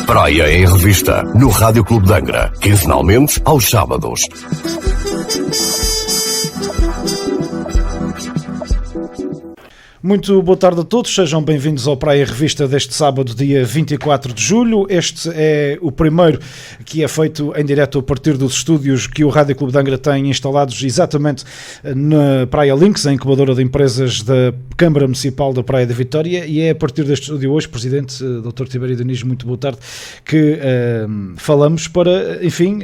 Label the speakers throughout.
Speaker 1: Praia em Revista, no Rádio Clube de Angra, quinzenalmente aos sábados.
Speaker 2: Muito boa tarde a todos, sejam bem-vindos ao Praia Revista deste sábado, dia 24 de julho. Este é o primeiro que é feito em direto a partir dos estúdios que o Rádio Clube de Angra tem instalados exatamente na Praia Links, a incubadora de empresas da Câmara Municipal da Praia da Vitória, e é a partir deste estúdio hoje, Presidente, Dr. Tibério Diniz, muito boa tarde, que falamos para, enfim,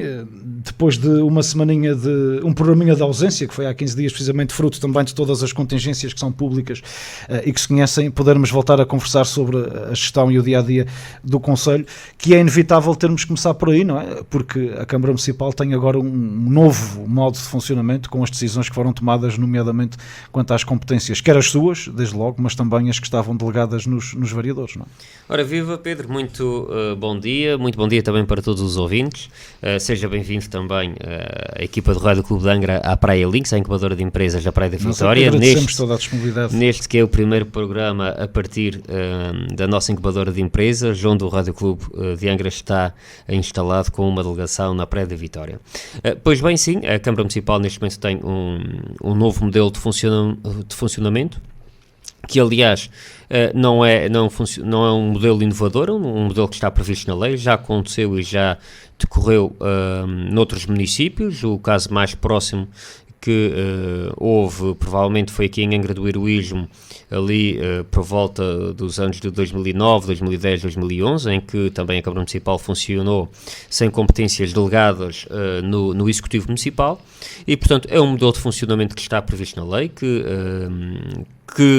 Speaker 2: depois de uma semaninha de um programinha de ausência, que foi há 15 dias, precisamente fruto também de todas as contingências que são públicas e que se conhecem, podermos voltar a conversar sobre a gestão e o dia-a-dia do Conselho, que é inevitável termos que começar por aí, não é? Porque a Câmara Municipal tem agora um novo modo de funcionamento com as decisões que foram tomadas, nomeadamente quanto às competências, quer as suas, desde logo, mas também as que estavam delegadas nos vereadores, não é?
Speaker 3: Ora, viva Pedro, muito bom dia também para todos os ouvintes, seja bem-vindo também a equipa do Rádio Clube de Angra à Praia Links, a incubadora de empresas da Praia da Vitória.
Speaker 2: Agradecemos toda a disponibilidade.
Speaker 3: Neste que é o primeiro programa a partir da nossa incubadora de empresas, onde o Rádio Clube de Angra está instalado com uma delegação na Praia da Vitória. Pois bem, sim, a Câmara Municipal neste momento tem um novo modelo de funcionamento, que aliás não é um modelo inovador, um modelo que está previsto na lei, já aconteceu e já decorreu noutros municípios. O caso mais próximo que houve, provavelmente, foi aqui em Angra do Heroísmo, ali por volta dos anos de 2009, 2010, 2011, em que também a Câmara Municipal funcionou sem competências delegadas no Executivo Municipal, e, portanto, é um modelo de funcionamento que está previsto na lei, que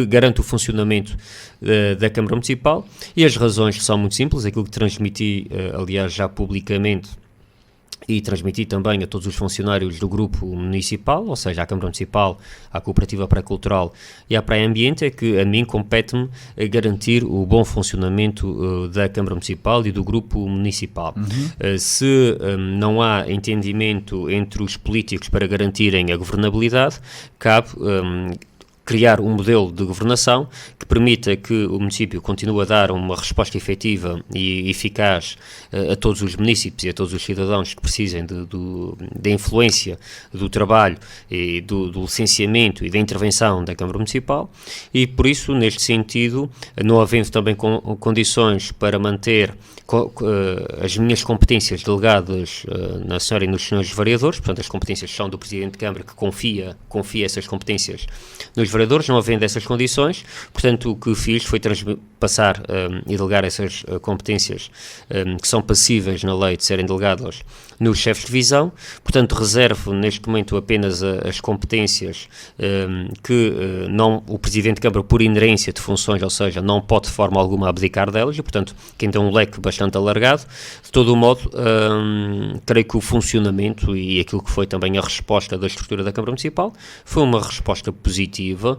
Speaker 3: garante o funcionamento da Câmara Municipal, e as razões são muito simples, aquilo que transmiti, aliás, já publicamente, e transmiti também a todos os funcionários do grupo municipal, ou seja, à Câmara Municipal, à Cooperativa Pré-Cultural e à Praia Ambiente, é que a mim compete-me garantir o bom funcionamento da Câmara Municipal e do grupo municipal. Se não há entendimento entre os políticos para garantirem a governabilidade, cabe criar um modelo de governação que permita que o município continue a dar uma resposta efetiva e eficaz a todos os municípios e a todos os cidadãos que precisem da influência do trabalho e do licenciamento e da intervenção da Câmara Municipal, e por isso, neste sentido, não havendo também condições para manter as minhas competências delegadas na senhora e nos senhores vereadores, portanto as competências são do Presidente de Câmara, que confia essas competências nos vereadores, não havendo essas condições, portanto o que fiz foi passar e delegar essas competências que são passíveis na lei de serem delegadas nos chefes de divisão. Portanto reservo neste momento apenas as competências que o Presidente de Câmara, por inerência de funções, ou seja, não pode de forma alguma abdicar delas, e portanto quem tem um leque bastante alargado. De todo o modo, creio que o funcionamento e aquilo que foi também a resposta da estrutura da Câmara Municipal foi uma resposta positiva,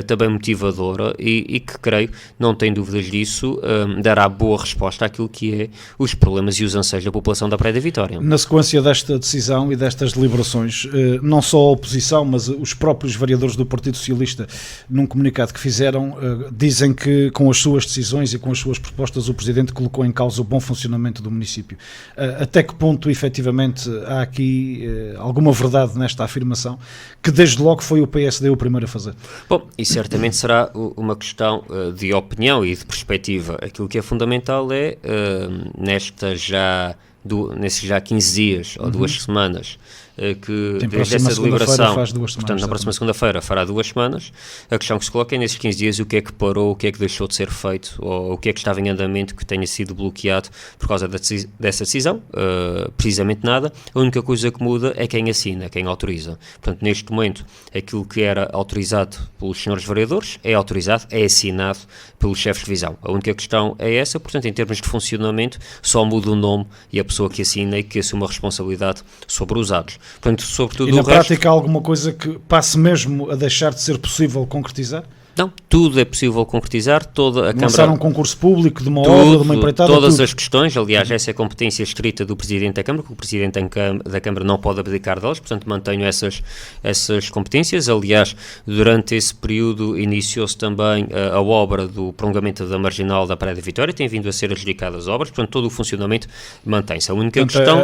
Speaker 3: também motivadora, e que creio, não tenho dúvidas disso, dará boa resposta àquilo que é os problemas e os anseios da população da Praia da Vitória.
Speaker 2: Na sequência desta decisão e destas deliberações, não só a oposição, mas os próprios vereadores do Partido Socialista, num comunicado que fizeram, dizem que com as suas decisões e com as suas propostas o Presidente colocou em causa o bom funcionamento do município. Até que ponto, efetivamente, há aqui alguma verdade nesta afirmação, que desde logo foi o PSD o primeiro a fazer?
Speaker 3: Bom, e certamente será uma questão de opinião e de perspectiva. Aquilo que é fundamental é, nesses já 15 dias ou 2 semanas, que desde essa deliberação, portanto na próxima segunda-feira fará 2 semanas, a questão que se coloca é nesses 15 dias o que é que parou, o que é que deixou de ser feito, ou o que é que estava em andamento que tenha sido bloqueado por causa dessa decisão. Precisamente nada. A única coisa que muda é quem assina, quem autoriza. Portanto, neste momento, aquilo que era autorizado pelos senhores vereadores é autorizado, é assinado pelos chefes de divisão. A única questão é essa. Portanto, em termos de funcionamento, só muda o nome e a pessoa que assina e que assume a responsabilidade sobre os atos. Portanto, sobretudo,
Speaker 2: e na prática há alguma coisa que passe mesmo a deixar de ser possível concretizar?
Speaker 3: Não, tudo é possível concretizar, toda a
Speaker 2: Lançar um concurso público de uma obra, de uma empreitada,
Speaker 3: todas
Speaker 2: tudo.
Speaker 3: as questões, aliás, essa é a competência estrita do Presidente da Câmara, que o Presidente da Câmara não pode abdicar delas, portanto mantenho essas competências. Aliás, durante esse período iniciou-se também a obra do prolongamento da Marginal da Praia da Vitória, tem vindo a ser adjudicada as obras, portanto todo o funcionamento mantém-se. A única questão...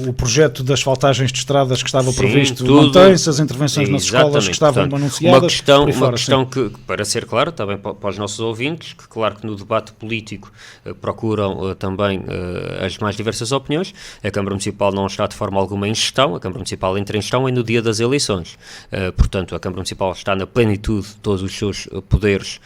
Speaker 2: O projeto das faltagens de estradas que estava previsto
Speaker 3: tudo,
Speaker 2: mantém-se, as intervenções nas escolas que estavam anunciadas.
Speaker 3: Uma questão que, para ser claro, também para os nossos ouvintes, que claro que no debate político procuram também as mais diversas opiniões, a Câmara Municipal não está de forma alguma em gestão, a Câmara Municipal entra em gestão no dia das eleições. Portanto, a Câmara Municipal está na plenitude de todos os seus poderes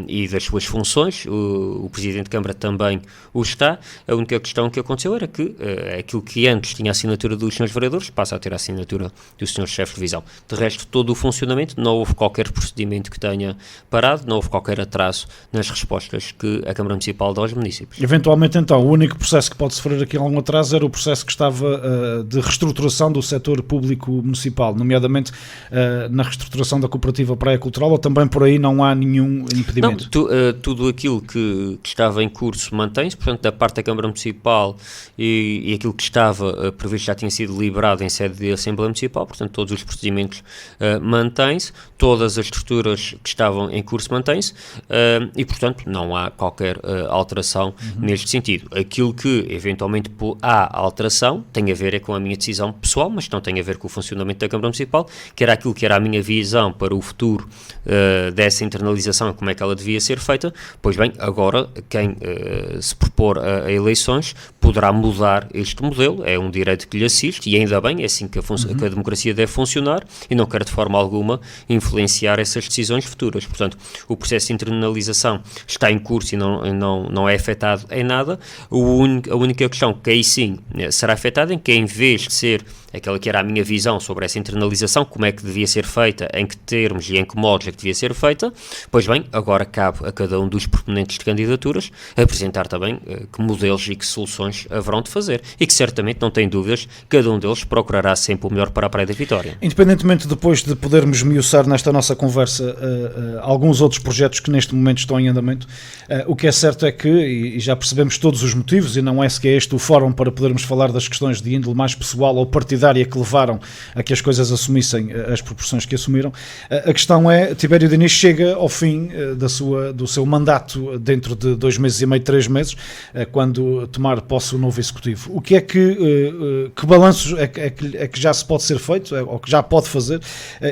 Speaker 3: e das suas funções, o Presidente de Câmara também o está. A única questão que aconteceu era que aquilo que antes tinha a assinatura dos senhores vereadores passa a ter a assinatura dos senhores chefes de divisão. De resto, todo o funcionamento, não houve qualquer procedimento que tenha parado, não houve qualquer atraso nas respostas que a Câmara Municipal dá aos municípios.
Speaker 2: Eventualmente, então, o único processo que pode sofrer aqui algum atraso era o processo que estava de reestruturação do setor público municipal, nomeadamente na reestruturação da cooperativa Praia Cultural, ou também por aí não há nenhum impedimento?
Speaker 3: Não, tudo aquilo que estava em curso mantém-se, portanto, da parte da Câmara Municipal e aquilo que estava previsto já tinha sido liberado em sede de Assembleia Municipal, portanto, todos os procedimentos mantêm-se, todas as estruturas que estavam em curso mantêm-se e, portanto, não há qualquer alteração neste sentido. Aquilo que, eventualmente, há alteração tem a ver com a minha decisão pessoal, mas não tem a ver com o funcionamento da Câmara Municipal, que era aquilo que era a minha visão para o futuro dessa internalização e como é que ela devia ser feita. Pois bem, agora quem se propor a eleições poderá mudar este modelo, é um direito que lhe assiste e ainda bem, é assim que a democracia deve funcionar e não quero de forma alguma influenciar essas decisões futuras. Portanto, o processo de internalização está em curso e não é afetado em nada. A única questão que aí sim será afetada em que, em vez de ser aquela que era a minha visão sobre essa internalização, como é que devia ser feita, em que termos e em que modos é que devia ser feita, pois bem, agora cabe a cada um dos proponentes de candidaturas apresentar também que modelos e que soluções haverão de fazer e que certamente, não tem dúvidas, cada um deles procurará sempre o melhor para a Praia da Vitória.
Speaker 2: Independentemente depois de podermos esmiuçar nesta nossa conversa alguns outros projetos que neste momento estão em andamento, o que é certo é que, e já percebemos todos os motivos, e não é sequer este o fórum para podermos falar das questões de índole mais pessoal ou partidária que levaram a que as coisas assumissem as proporções que assumiram, a questão é, Tibério Diniz chega ao fim do seu mandato dentro de 2 meses e meio, 3 meses, quando tomar posse o novo Executivo. O que é que balanços é que já se pode ser feito, ou que já pode fazer,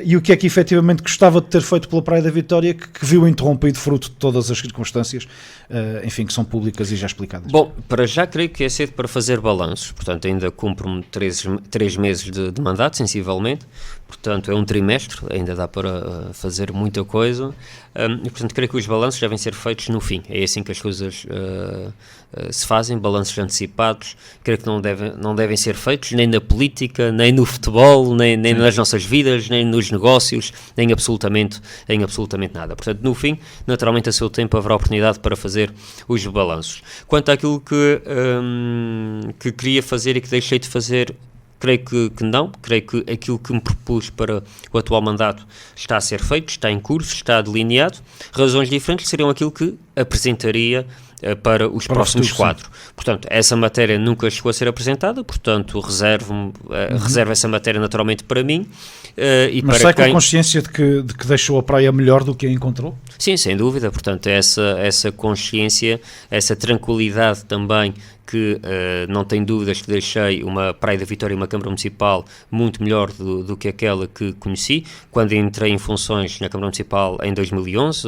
Speaker 2: e o que é que efetivamente gostava de ter feito pela Praia da Vitória que viu interrompido fruto de todas as circunstâncias, enfim, que são públicas e já explicadas?
Speaker 3: Bom, para já creio que é cedo para fazer balanços, portanto ainda cumpro-me 3 meses de mandato, sensivelmente, portanto é um trimestre, ainda dá para fazer muita coisa, e portanto creio que os balanços devem ser feitos no fim, é assim que as coisas se fazem, balanços antecipados, creio que não devem ser feitos nem na política, nem no futebol, nem nas nossas vidas, nem nos negócios, nem absolutamente nada. Portanto, no fim, naturalmente a seu tempo haverá oportunidade para fazer os balanços. Quanto àquilo que queria fazer e que deixei de fazer, creio que não, creio que aquilo que me propus para o atual mandato está a ser feito, está em curso, está delineado. Razões diferentes seriam aquilo que apresentaria para os próximos quadros. Portanto, essa matéria nunca chegou a ser apresentada, portanto, reservo essa matéria naturalmente para mim.
Speaker 2: Mas sai com a consciência de que deixou a praia melhor do que a encontrou?
Speaker 3: Sim, sem dúvida, portanto, essa consciência, essa tranquilidade também, que não tenho dúvidas que deixei uma Praia da Vitória e uma Câmara Municipal muito melhor do que aquela que conheci, quando entrei em funções na Câmara Municipal em 2011,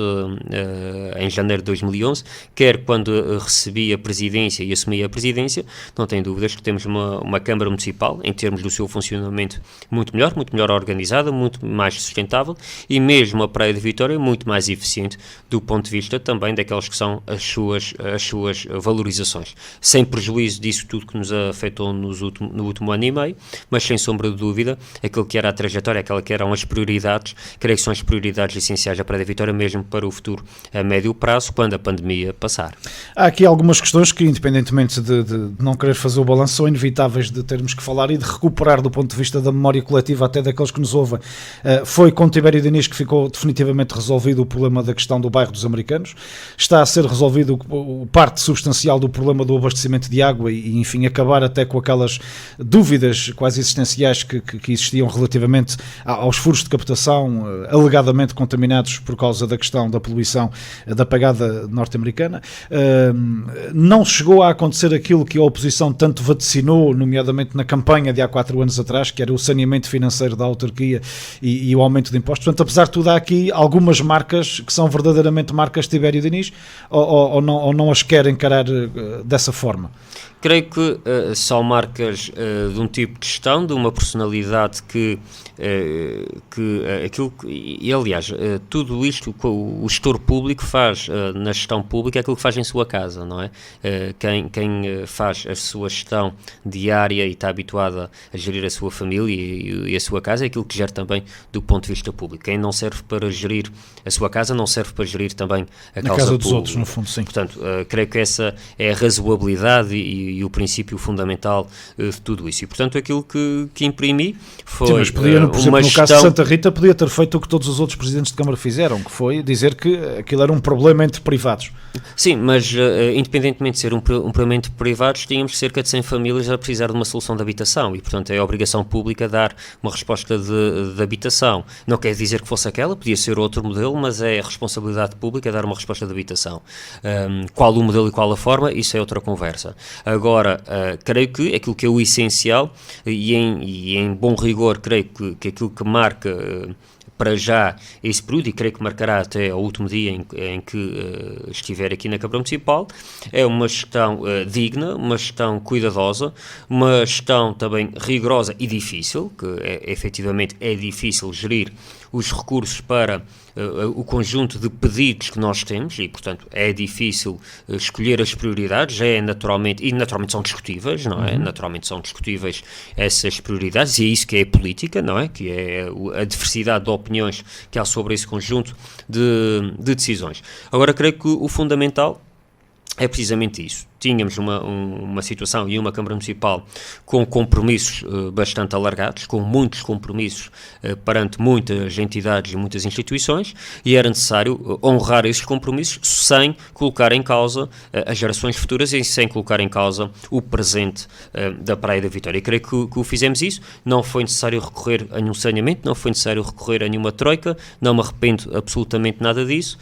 Speaker 3: em janeiro de 2011, quer quando recebi a presidência e assumi a presidência, não tenho dúvidas que temos uma Câmara Municipal, em termos do seu funcionamento, muito melhor organizada, muito mais sustentável, e mesmo a Praia da Vitória muito mais eficiente do ponto de vista também daquelas que são as suas valorizações, sem prejuízo disso tudo que nos afetou no último ano e meio, mas sem sombra de dúvida, aquilo que era a trajetória, aquilo que eram as prioridades, creio que são as prioridades essenciais da Praia da Vitória, mesmo para o futuro a médio prazo, quando a pandemia passar.
Speaker 2: Há aqui algumas questões que, independentemente de não querer fazer o balanço, são inevitáveis de termos que falar e de recuperar do ponto de vista da memória coletiva, até daqueles que nos ouvem. Foi com Tibério Diniz que ficou definitivamente resolvido o problema da questão do bairro dos Americanos. Está a ser resolvido parte substancial do problema do abastecimento de água e enfim, acabar até com aquelas dúvidas quase existenciais que existiam relativamente aos furos de captação alegadamente contaminados por causa da questão da poluição da pegada norte-americana. Não chegou a acontecer aquilo que a oposição tanto vaticinou, nomeadamente na campanha de há 4 anos atrás, que era o saneamento financeiro da autarquia e o aumento de impostos. Portanto, apesar de tudo, há aqui algumas marcas que são verdadeiramente marcas Tibério Diniz ou não as querem encarar dessa forma?
Speaker 3: Creio que são marcas de um tipo de gestão, de uma personalidade que aquilo que, e aliás, tudo isto que o gestor público faz na gestão pública é aquilo que faz em sua casa, não é? Quem faz a sua gestão diária e está habituado a gerir a sua família e a sua casa é aquilo que gera também do ponto de vista público. Quem não serve para gerir a sua casa não serve para gerir também a casa
Speaker 2: dos outros, no fundo, sim.
Speaker 3: Portanto, creio que essa é a razoabilidade e o princípio fundamental de tudo isso. E, portanto, aquilo que imprimi foi...
Speaker 2: Sim, mas podia, por exemplo,
Speaker 3: uma
Speaker 2: no
Speaker 3: gestão...
Speaker 2: caso de Santa Rita, podia ter feito o que todos os outros presidentes de Câmara fizeram, que foi dizer que aquilo era um problema entre privados.
Speaker 3: Sim, mas independentemente de ser um problema entre privados, tínhamos cerca de 100 famílias a precisar de uma solução de habitação e, portanto, é a obrigação pública dar uma resposta de habitação. Não quer dizer que fosse aquela, podia ser outro modelo, mas é a responsabilidade pública dar uma resposta de habitação. Qual o modelo e qual a forma, isso é outra conversa. Agora, creio que aquilo que é o essencial e em bom rigor, creio que aquilo que marca para já esse período, e creio que marcará até ao último dia em que estiver aqui na Câmara Municipal, é uma gestão digna, uma gestão cuidadosa, uma gestão também rigorosa e difícil, que efetivamente é difícil gerir os recursos para o conjunto de pedidos que nós temos e, portanto, é difícil escolher as prioridades, naturalmente são discutíveis, não é? Naturalmente são discutíveis essas prioridades e é isso que é a política, não é? Que é a diversidade de opiniões que há sobre esse conjunto de decisões. Agora, creio que o fundamental é precisamente isso. Tínhamos uma situação e uma Câmara Municipal com compromissos bastante alargados, com muitos compromissos perante muitas entidades e muitas instituições, e era necessário honrar esses compromissos sem colocar em causa as gerações futuras e sem colocar em causa o presente da Praia da Vitória. E creio que o fizemos isso, não foi necessário recorrer a nenhum saneamento, não foi necessário recorrer a nenhuma troika, não me arrependo absolutamente nada disso,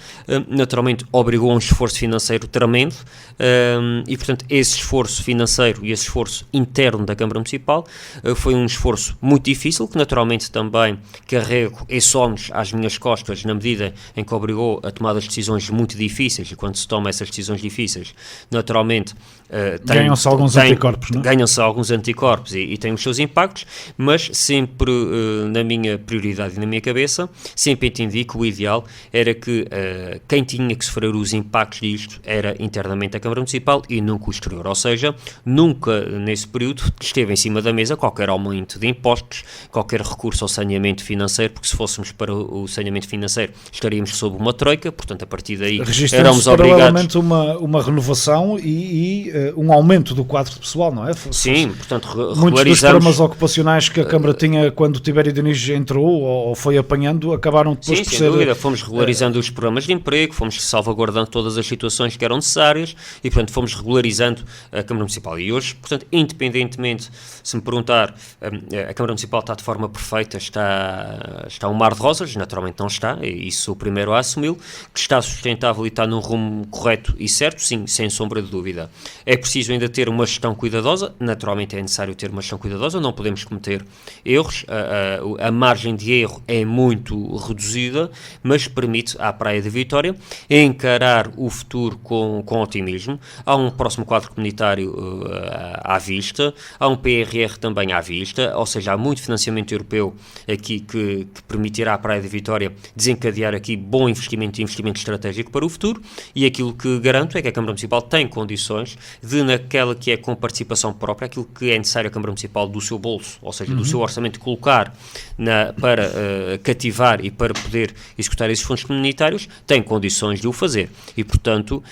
Speaker 3: naturalmente obrigou a um esforço financeiro tremendo, e, portanto, esse esforço financeiro e esse esforço interno da Câmara Municipal foi um esforço muito difícil, que naturalmente também carrego esse ónus às minhas costas, na medida em que obrigou a tomar as decisões muito difíceis, e quando se toma essas decisões difíceis, naturalmente
Speaker 2: ganham-se alguns anticorpos, não é?
Speaker 3: Ganham-se alguns anticorpos e têm os seus impactos, mas sempre na minha prioridade e na minha cabeça, sempre entendi que o ideal era que quem tinha que sofrer os impactos disto era internamente a Câmara Municipal e nunca o exterior, ou seja, nunca nesse período esteve em cima da mesa qualquer aumento de impostos, qualquer recurso ao saneamento financeiro, porque se fôssemos para o saneamento financeiro estaríamos sob uma troika, portanto a partir daí éramos obrigados...
Speaker 2: uma renovação e um aumento do quadro de pessoal, não é?
Speaker 3: Sim, portanto regularizamos...
Speaker 2: Muitos dos programas ocupacionais que a Câmara tinha quando o Tibério Diniz entrou ou foi apanhando, acabaram depois por ser...
Speaker 3: Sim, sem dúvida, fomos regularizando os programas de emprego, fomos salvaguardando todas as situações que eram necessárias e, portanto, fomos regularizando a Câmara Municipal. E hoje, portanto, independentemente, se me perguntar, a Câmara Municipal está de forma perfeita, está um mar de rosas, naturalmente não está, e isso sou o primeiro a assumi-lo, que está sustentável e está num rumo correto e certo, sim, sem sombra de dúvida. É preciso ainda ter uma gestão cuidadosa, naturalmente é necessário ter uma gestão cuidadosa, não podemos cometer erros, a margem de erro é muito reduzida, mas permite à Praia da Vitória encarar o futuro com otimismo. Há um próximo quadro comunitário à vista, há um PRR também à vista, ou seja, há muito financiamento europeu aqui que permitirá à Praia da Vitória desencadear aqui bom investimento e investimento estratégico para o futuro, e aquilo que garanto é que a Câmara Municipal tem condições de, naquela que é com participação própria, aquilo que é necessário a Câmara Municipal do seu bolso, ou seja, do seu orçamento, colocar para cativar e para poder executar esses fundos comunitários, tem condições de o fazer. E, portanto,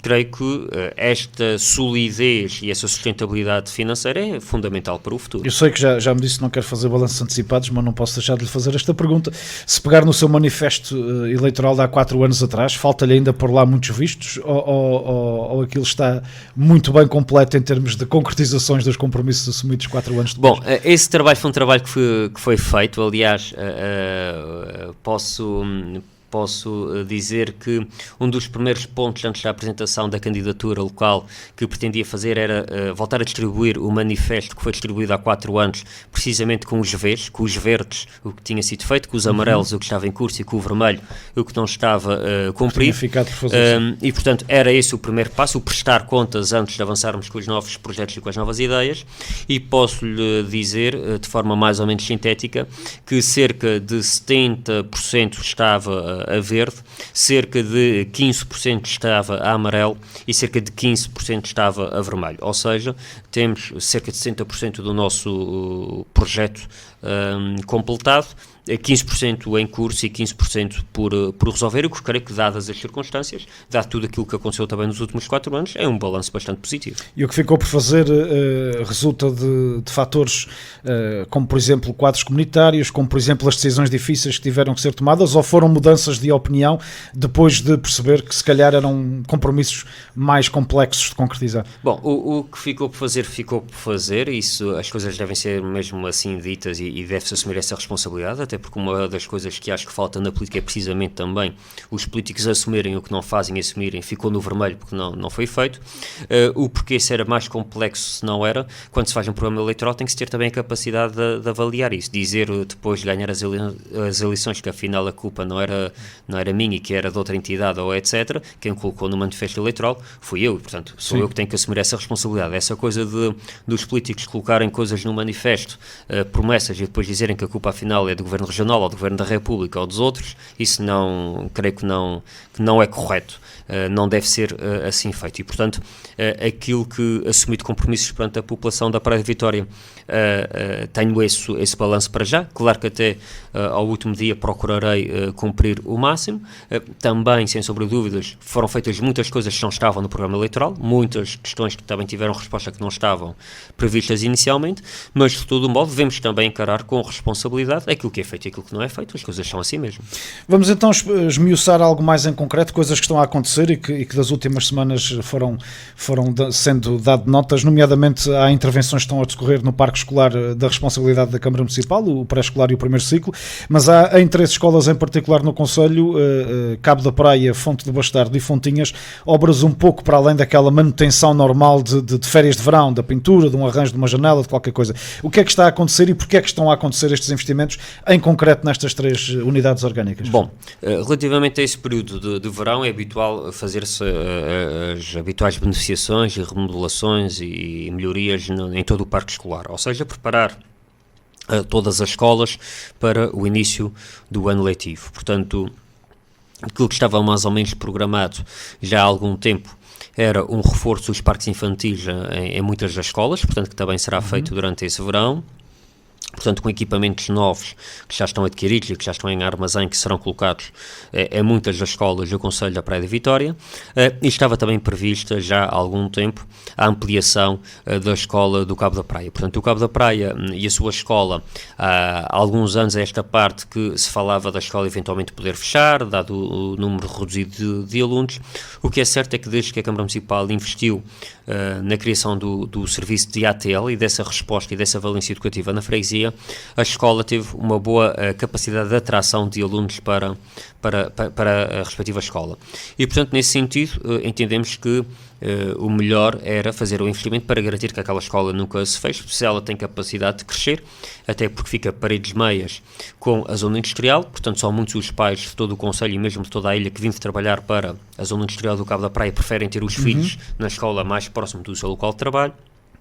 Speaker 3: creio que esta solidez e essa sustentabilidade financeira é fundamental para o futuro.
Speaker 2: Eu sei que já me disse que não quero fazer balanços antecipados, mas não posso deixar de lhe fazer esta pergunta. Se pegar no seu manifesto eleitoral de há 4 anos atrás, falta-lhe ainda por lá muitos vistos, ou aquilo está muito bem completo em termos de concretizações dos compromissos assumidos 4 anos depois?
Speaker 3: Bom, esse trabalho foi um trabalho que foi feito, aliás, posso dizer que um dos primeiros pontos antes da apresentação da candidatura local que pretendia fazer era voltar a distribuir o manifesto que foi distribuído há 4 anos, precisamente com os verdes, o que tinha sido feito, com os amarelos, o que estava em curso, e com o vermelho, o que não estava cumprido. E, portanto, era esse o primeiro passo, o prestar contas antes de avançarmos com os novos projetos e com as novas ideias, e posso-lhe dizer, de forma mais ou menos sintética, que cerca de 70% estava a verde, cerca de 15% estava a amarelo e cerca de 15% estava a vermelho. Ou seja, temos cerca de 60% do nosso projeto completado, 15% em curso e 15% por resolver, o que creio que, dadas as circunstâncias, dado tudo aquilo que aconteceu também nos últimos 4 anos, é um balanço bastante positivo.
Speaker 2: E o que ficou por fazer resulta de fatores como, por exemplo, quadros comunitários, como, por exemplo, as decisões difíceis que tiveram que ser tomadas, ou foram mudanças de opinião depois de perceber que se calhar eram compromissos mais complexos de concretizar?
Speaker 3: Bom, o que ficou por fazer, isso, as coisas devem ser mesmo assim ditas e deve-se assumir essa responsabilidade, até porque uma das coisas que acho que falta na política é precisamente também os políticos assumirem o que não fazem, assumirem, ficou no vermelho porque não foi feito. O porquê se era mais complexo, se não era, quando se faz um programa eleitoral tem que se ter também a capacidade de avaliar isso, dizer depois de ganhar as eleições que afinal a culpa não era minha e que era de outra entidade ou etc, quem colocou no manifesto eleitoral fui eu, e portanto sou eu que tenho que assumir essa responsabilidade. Essa coisa dos políticos colocarem coisas no manifesto, promessas, e depois dizerem que a culpa afinal é do Governo Regional ou do Governo da República ou dos outros, isso creio que não é correto, não deve ser assim feito, e portanto aquilo que assumi de compromissos perante a população da Praia de Vitória, tenho esse balanço para já. Claro que até ao último dia procurarei cumprir o máximo. Também, sem sombra de dúvidas, foram feitas muitas coisas que não estavam no programa eleitoral, muitas questões que também tiveram resposta que não estavam previstas inicialmente, mas de todo modo devemos também encarar com responsabilidade aquilo que é feito e aquilo que não é feito. As coisas são assim mesmo.
Speaker 2: Vamos então esmiuçar algo mais em concreto, coisas que estão a acontecer e que das últimas semanas foram sendo dado notas, nomeadamente há intervenções que estão a decorrer no Parque Escolar da responsabilidade da Câmara Municipal, o pré-escolar e o primeiro ciclo, mas há em 3 escolas em particular no Concelho, Cabo da Praia, Fonte do Bastardo e Fontinhas, obras um pouco para além daquela manutenção normal de férias de verão, da pintura, de um arranjo de uma janela, de qualquer coisa. O que é que está a acontecer e porquê é que estão a acontecer estes investimentos em concreto nestas 3 unidades orgânicas?
Speaker 3: Bom, relativamente a esse período de verão é habitual fazer-se as habituais beneficiações e remodelações e melhorias em todo o parque escolar, ou seja, preparar todas as escolas para o início do ano letivo. Portanto, aquilo que estava mais ou menos programado já há algum tempo era um reforço dos parques infantis em muitas das escolas, portanto que também será feito durante esse verão. Portanto, com equipamentos novos que já estão adquiridos e que já estão em armazém, que serão colocados em muitas das escolas do Concelho da Praia de Vitória, e estava também prevista já há algum tempo a ampliação da escola do Cabo da Praia. Portanto, o Cabo da Praia e a sua escola, há alguns anos a esta parte que se falava da escola eventualmente poder fechar, dado o número reduzido de alunos. O que é certo é que desde que a Câmara Municipal investiu na criação do serviço de ATL e dessa resposta e dessa valência educativa na freguesia, a escola teve uma boa capacidade de atração de alunos para a respectiva escola. E, portanto, nesse sentido, entendemos que o melhor era fazer o investimento para garantir que aquela escola nunca se feche, se ela tem capacidade de crescer, até porque fica paredes meias com a zona industrial, portanto são muitos os pais de todo o concelho e mesmo de toda a ilha que vindo trabalhar para a zona industrial do Cabo da Praia preferem ter os filhos na escola mais próximo do seu local de trabalho.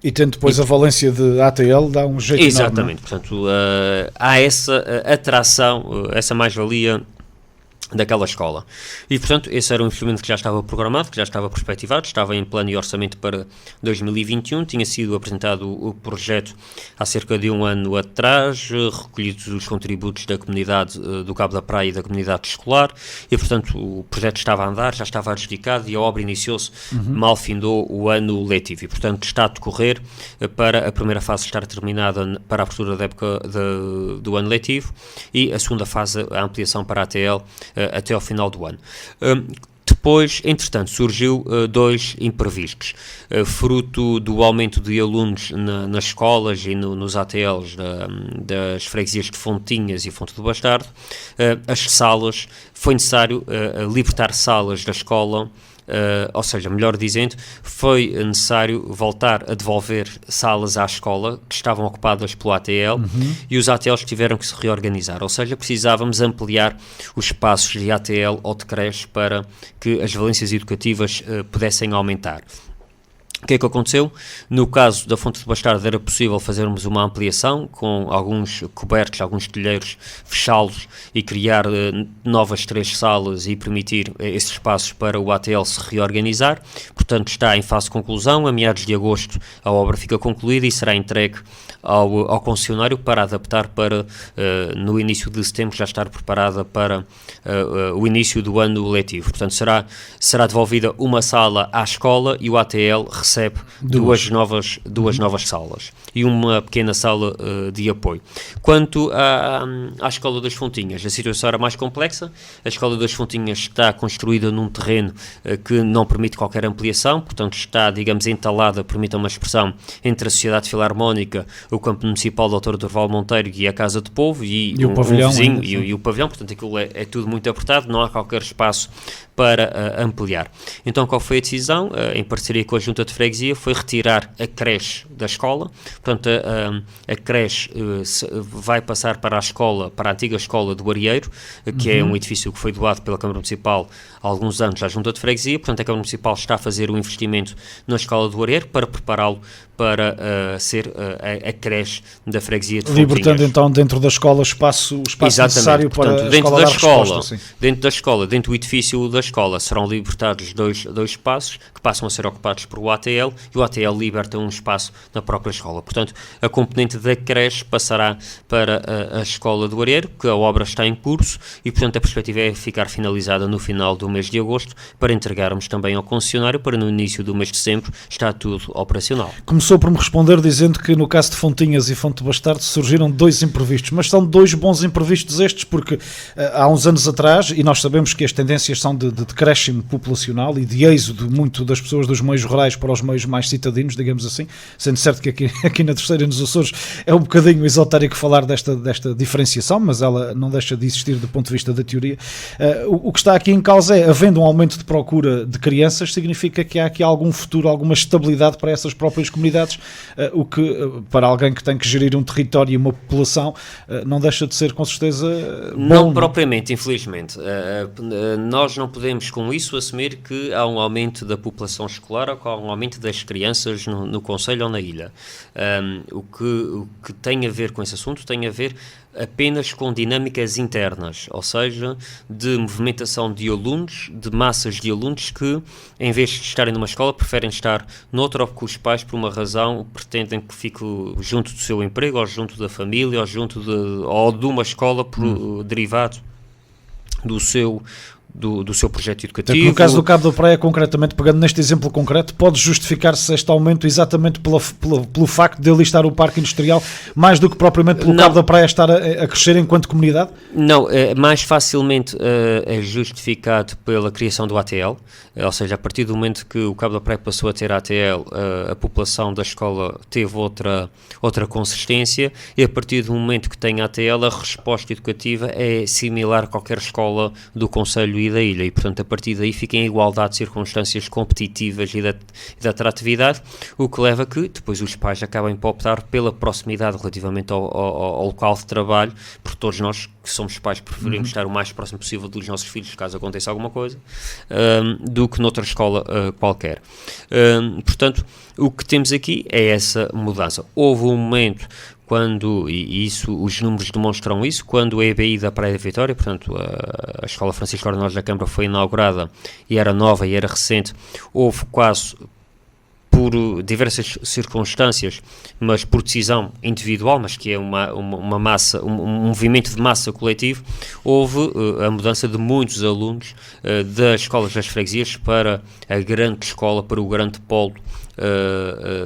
Speaker 2: E tendo depois a valência de ATL, dá um jeito enorme.
Speaker 3: Exatamente, portanto há essa atração, essa mais-valia daquela escola. E, portanto, esse era um investimento que já estava programado, que já estava perspectivado, estava em plano e orçamento para 2021, tinha sido apresentado o projeto há cerca de um ano atrás, recolhidos os contributos da comunidade do Cabo da Praia e da comunidade escolar, e, portanto, o projeto estava a andar, já estava adjudicado e a obra iniciou-se, mal findou o ano letivo, e, portanto, está a decorrer para a primeira fase estar terminada para a abertura da época do ano letivo, e a segunda fase, a ampliação para a ATL, até ao final do ano. Depois, entretanto, surgiu dois imprevistos, fruto do aumento de alunos nas escolas e nos ATLs das freguesias de Fontinhas e Fonte do Bastardo. As salas, foi necessário libertar salas da escola, ou seja, melhor dizendo, foi necessário voltar a devolver salas à escola que estavam ocupadas pelo ATL e os ATLs tiveram que se reorganizar, ou seja, precisávamos ampliar os espaços de ATL ou de creche para que as valências educativas pudessem aumentar. O que é que aconteceu? No caso da Fonte de Bastardo era possível fazermos uma ampliação com alguns cobertos, alguns telheiros, fechá-los e criar novas 3 salas e permitir esses espaços para o ATL se reorganizar. Portanto, está em fase de conclusão. A meados de agosto a obra fica concluída e será entregue ao concessionário para adaptar para, no início de setembro, já estar preparada para o início do ano letivo. Portanto, será devolvida uma sala à escola e o ATL recebe duas novas salas e uma pequena sala de apoio. Quanto à Escola das Fontinhas, a situação era mais complexa. A Escola das Fontinhas está construída num terreno que não permite qualquer ampliação, portanto está, digamos, entalada, permita uma expressão, entre a Sociedade Filarmónica, o Campo Municipal Dr. Durval Monteiro e a Casa de Povo e
Speaker 2: o pavilhão,
Speaker 3: vizinho e o pavilhão, portanto aquilo é tudo muito apertado, não há qualquer espaço para ampliar. Então qual foi a decisão? Em parceria com a Junta de Freguesia, foi retirar a creche da escola, portanto a creche vai passar para a escola, para a antiga escola do Arieiro, que é um edifício que foi doado pela Câmara Municipal há alguns anos à Junta de Freguesia, portanto a Câmara Municipal está a fazer um investimento na escola do Arieiro para prepará-lo para ser a creche da freguesia de Fontinhas.
Speaker 2: Libertando então dentro da escola o espaço necessário para a escola dar resposta.
Speaker 3: Dentro da escola, dentro do edifício da escola, serão libertados dois espaços que passam a ser ocupados por o ATL e o ATL liberta um espaço na própria escola. Portanto, a componente da creche passará para a escola do Arieiro, que a obra está em curso e, portanto, a perspectiva é ficar finalizada no final do mês de agosto para entregarmos também ao concessionário para no início do mês de dezembro estar tudo operacional.
Speaker 2: Começou por me responder dizendo que no caso de Fontinhas e Fonte do Bastardo surgiram 2 imprevistos, mas são 2 bons imprevistos estes, porque há uns anos atrás, e nós sabemos que as tendências são de decréscimo populacional e de êxodo muito das pessoas dos meios rurais para os meios mais citadinos, digamos assim, sendo certo que aqui na Terceira e nos Açores é um bocadinho esotérico falar desta diferenciação, mas ela não deixa de existir do ponto de vista da teoria. O que está aqui em causa é, havendo um aumento de procura de crianças, significa que há aqui algum futuro, alguma estabilidade para essas próprias comunidades, o que, para alguém que tem que gerir um território e uma população, não deixa de ser, com certeza, bom.
Speaker 3: Não propriamente, infelizmente. Nós não podemos, com isso, assumir que há um aumento da população escolar ou que há um aumento das crianças no concelho ou na ilha. O que tem a ver com esse assunto tem a ver apenas com dinâmicas internas, ou seja, de movimentação de alunos, de massas de alunos que, em vez de estarem numa escola, preferem estar noutra ou que os pais, por uma razão, pretendem que fique junto do seu emprego, ou junto da família, ou de uma escola derivado do seu projeto educativo.
Speaker 2: No caso do Cabo da Praia, concretamente, pegando neste exemplo concreto, pode justificar-se este aumento exatamente pelo facto de ali estar o parque industrial, mais do que propriamente pelo Cabo da Praia estar a crescer enquanto comunidade?
Speaker 3: Não, mais facilmente é justificado pela criação do ATL, ou seja, a partir do momento que o Cabo da Praia passou a ter ATL, a população da escola teve outra consistência, e a partir do momento que tem ATL, a resposta educativa é similar a qualquer escola do concelho ali da ilha, e portanto a partir daí fica em igualdade de circunstâncias competitivas e de atratividade, o que leva a que depois os pais acabem por optar pela proximidade relativamente ao local de trabalho, porque todos nós que somos pais preferimos estar o mais próximo possível dos nossos filhos, caso aconteça alguma coisa, do que noutra escola qualquer. Portanto, o que temos aqui é essa mudança. Houve um momento quando, e isso, os números demonstram isso, quando a EBI da Praia da Vitória, portanto a Escola Francisco Ordenós da Câmara foi inaugurada e era nova e era recente, houve quase, por diversas circunstâncias, mas por decisão individual, mas que é uma massa, um movimento de massa coletivo, houve a mudança de muitos alunos das escolas das freguesias para a grande escola, para o grande polo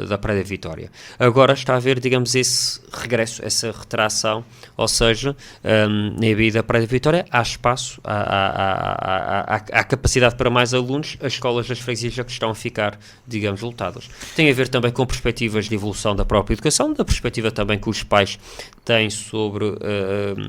Speaker 3: da Praia da Vitória. Agora está a haver, digamos, esse regresso, essa retração, ou seja, na EBI da Praia da Vitória há espaço, há capacidade para mais alunos, as escolas das freguesias já que estão a ficar, digamos, lotadas. Tem a ver também com perspectivas de evolução da própria educação, da perspectiva também que os pais têm sobre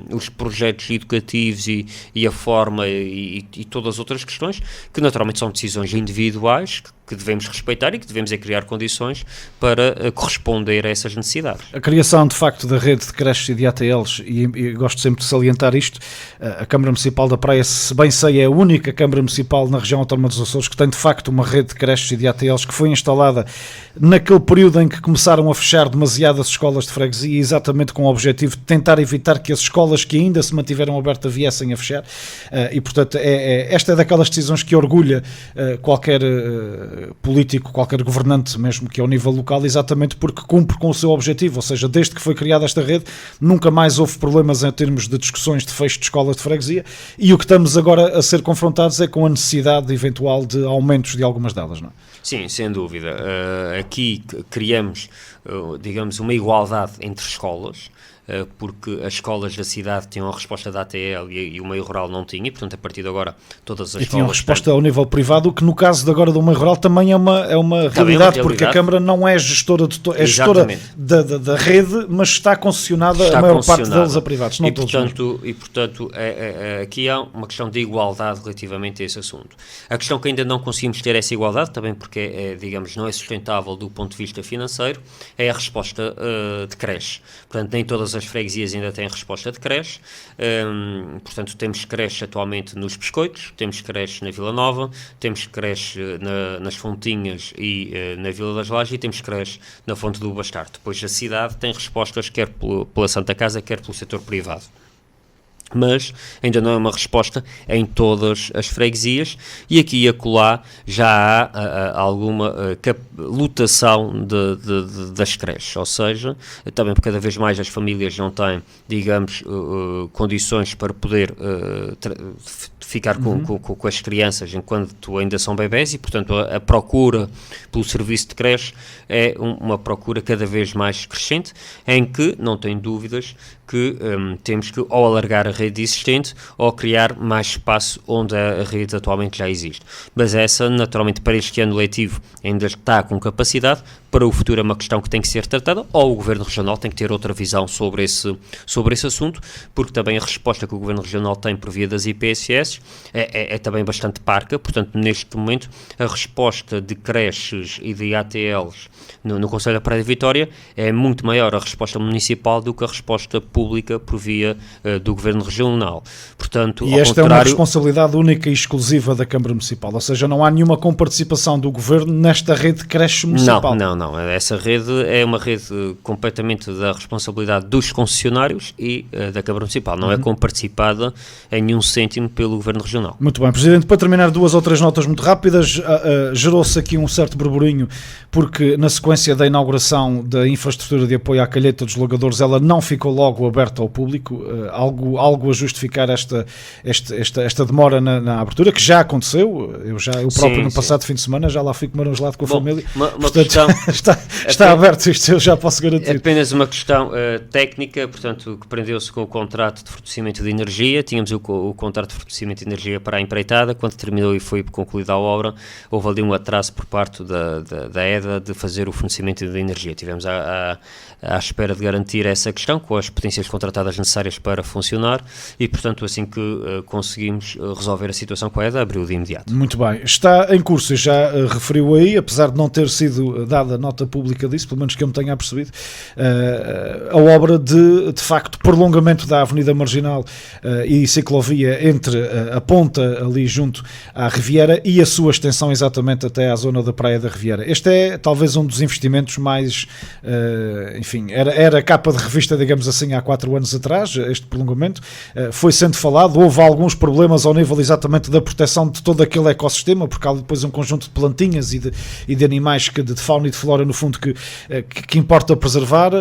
Speaker 3: os projetos educativos e a forma e todas as outras questões, que naturalmente são decisões individuais, que devemos respeitar e que devemos criar condições para corresponder a essas necessidades.
Speaker 2: A criação, de facto, da rede de creches e de ATLs, e gosto sempre de salientar isto, a Câmara Municipal da Praia, se bem sei, é a única Câmara Municipal na região autónoma dos Açores que tem, de facto, uma rede de creches e de ATLs que foi instalada naquele período em que começaram a fechar demasiadas escolas de freguesia, exatamente com o objetivo de tentar evitar que as escolas que ainda se mantiveram abertas viessem a fechar, e, portanto, esta é daquelas decisões que orgulha qualquer político, qualquer governante, mesmo que ao nível local, exatamente porque cumpre com o seu objetivo, ou seja, desde que foi criada esta rede, nunca mais houve problemas em termos de discussões de fecho de escolas de freguesia, e o que estamos agora a ser confrontados é com a necessidade eventual de aumentos de algumas delas, não é?
Speaker 3: Sim, sem dúvida. Aqui criamos, digamos, uma igualdade entre escolas, porque as escolas da cidade tinham a resposta da ATL e o meio rural não tinha, e portanto a partir de agora todas as escolas...
Speaker 2: E tinham resposta ao nível privado, o que no caso de agora do meio rural também é uma realidade, porque a Câmara não é gestora, é gestora da rede, mas está concessionada a maior parte deles a privados, não todos.
Speaker 3: E portanto aqui há uma questão de igualdade relativamente a esse assunto. A questão que ainda não conseguimos ter essa igualdade, também porque digamos, não é sustentável do ponto de vista financeiro, é a resposta de creche. Portanto, nem todas as freguesias ainda têm resposta de creche, portanto temos creche atualmente nos Biscoitos, temos creche na Vila Nova, temos creche nas Fontinhas e na Vila das Lajes, e temos creche na Fonte do Bastardo. Depois a cidade tem respostas quer pela Santa Casa, quer pelo setor privado. Mas ainda não é uma resposta em todas as freguesias, e aqui e acolá já há alguma lotação das creches, ou seja, também porque cada vez mais as famílias não têm, digamos, condições para poder ficar com as crianças enquanto ainda são bebés, e portanto a procura pelo serviço de creche é uma procura cada vez mais crescente, em que não tem dúvidas que temos que ou alargar a rede existente ou criar mais espaço onde a rede atualmente já existe. Mas essa, naturalmente, para este ano letivo ainda está com capacidade, para o futuro é uma questão que tem que ser tratada, ou o Governo Regional tem que ter outra visão sobre esse assunto, porque também a resposta que o Governo Regional tem por via das IPSS é também bastante parca. Portanto, neste momento, a resposta de creches e de ATLs no Conselho da Praia de Vitória é muito maior a resposta municipal do que a resposta pública por via do Governo Regional. Portanto,
Speaker 2: e esta é uma responsabilidade única e exclusiva da Câmara Municipal, ou seja, não há nenhuma comparticipação do Governo nesta rede de creches municipal.
Speaker 3: Não. Essa rede é uma rede completamente da responsabilidade dos concessionários e da Câmara Municipal. Não é comparticipada em nenhum cêntimo pelo Governo Regional.
Speaker 2: Muito bem, Presidente. Para terminar, 2 ou 3 notas muito rápidas. Gerou-se aqui um certo burburinho porque na sequência da inauguração da infraestrutura de apoio à calheta dos lagadores, ela não ficou logo aberta ao público. Algo a justificar esta demora na abertura, que já aconteceu. Eu próprio no passado fim de semana já lá fui comer um gelado com a família.
Speaker 3: Questão...
Speaker 2: Está aberto isto, eu já posso garantir.
Speaker 3: É apenas uma questão técnica, portanto, que prendeu-se com o contrato de fornecimento de energia. Tínhamos o contrato de fornecimento de energia para a empreitada. Quando terminou e foi concluída a obra, houve ali um atraso por parte da EDA de fazer o fornecimento de energia. Tivemos à espera de garantir essa questão, com as potências contratadas necessárias para funcionar, e, portanto, assim que conseguimos resolver a situação com a EDA, abriu de imediato.
Speaker 2: Muito bem. Está em curso, já referiu aí, apesar de não ter sido dada nota pública disso, pelo menos que eu me tenha apercebido, a obra de facto, prolongamento da Avenida Marginal e ciclovia entre a ponta ali junto à Riviera e a sua extensão exatamente até à zona da Praia da Riviera. Este é talvez um dos investimentos mais, enfim, era capa de revista, digamos assim, há 4 anos atrás, este prolongamento, foi sendo falado, houve alguns problemas ao nível exatamente da proteção de todo aquele ecossistema, porque há depois um conjunto de plantinhas e de animais, de fauna e de flora, no fundo, que importa preservar.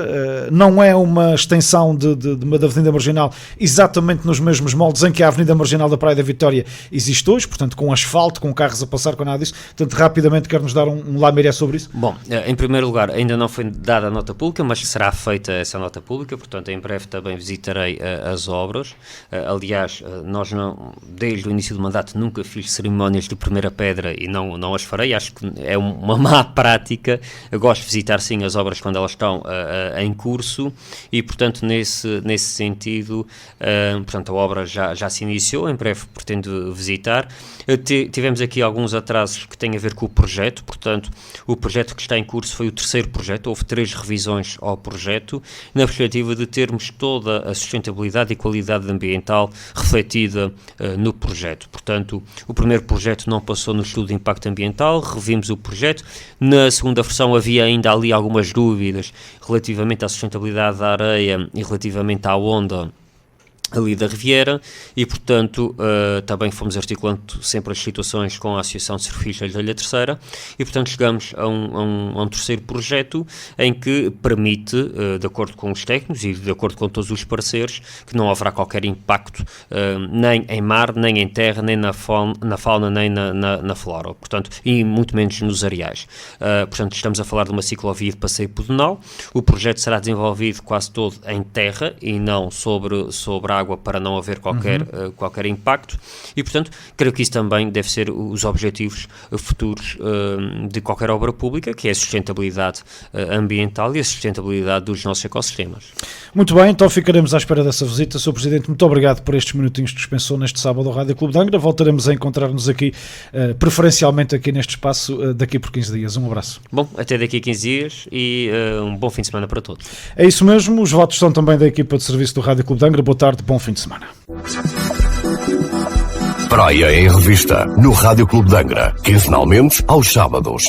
Speaker 2: Não é uma extensão da Avenida Marginal exatamente nos mesmos moldes em que a Avenida Marginal da Praia da Vitória existe hoje, portanto com asfalto, com carros a passar, com nada disso. Portanto, rapidamente quer-nos dar um lamiré sobre isso?
Speaker 3: Bom, em primeiro lugar, ainda não foi dada a nota pública, mas será feita essa nota pública, portanto em breve também visitarei as obras. Aliás, nós desde o início do mandato nunca fiz cerimónias de primeira pedra e não as farei, acho que é uma má prática. Eu gosto de visitar sim as obras quando elas estão em curso e, portanto, nesse sentido, portanto, a obra já se iniciou, em breve pretendo visitar. Tivemos aqui alguns atrasos que têm a ver com o projeto, portanto, o projeto que está em curso foi o 3º projeto, houve 3 revisões ao projeto, na perspectiva de termos toda a sustentabilidade e qualidade ambiental refletida no projeto. Portanto, o primeiro projeto não passou no estudo de impacto ambiental, revimos o projeto. Na segunda versão havia ainda ali algumas dúvidas relativamente à sustentabilidade da areia e relativamente à onda ali da Riviera e, portanto, também fomos articulando sempre as situações com a Associação de Surfistas da Ilha Terceira e, portanto, chegamos a um 3º projeto em que permite, de acordo com os técnicos e de acordo com todos os parceiros, que não haverá qualquer impacto nem em mar, nem em terra, nem na fauna, nem na flora, portanto, e muito menos nos areais. Portanto, estamos a falar de uma ciclovia de passeio pedonal. O projeto será desenvolvido quase todo em terra e não sobre a água, para não haver qualquer impacto e, portanto, creio que isso também deve ser os objetivos futuros de qualquer obra pública, que é a sustentabilidade ambiental e a sustentabilidade dos nossos ecossistemas.
Speaker 2: Muito bem, então ficaremos à espera dessa visita. Sr. Presidente, muito obrigado por estes minutinhos que dispensou neste sábado ao Rádio Clube de Angra. Voltaremos a encontrar-nos aqui, preferencialmente aqui neste espaço, daqui por 15 dias. Um abraço.
Speaker 3: Bom, até daqui a 15 dias e um bom fim de semana para todos.
Speaker 2: É isso mesmo, os votos são também da equipa de serviço do Rádio Clube de Angra. Boa tarde, bom fim de semana.
Speaker 1: Praia em Revista, no Rádio Clube de Angra, quinzenalmente aos sábados.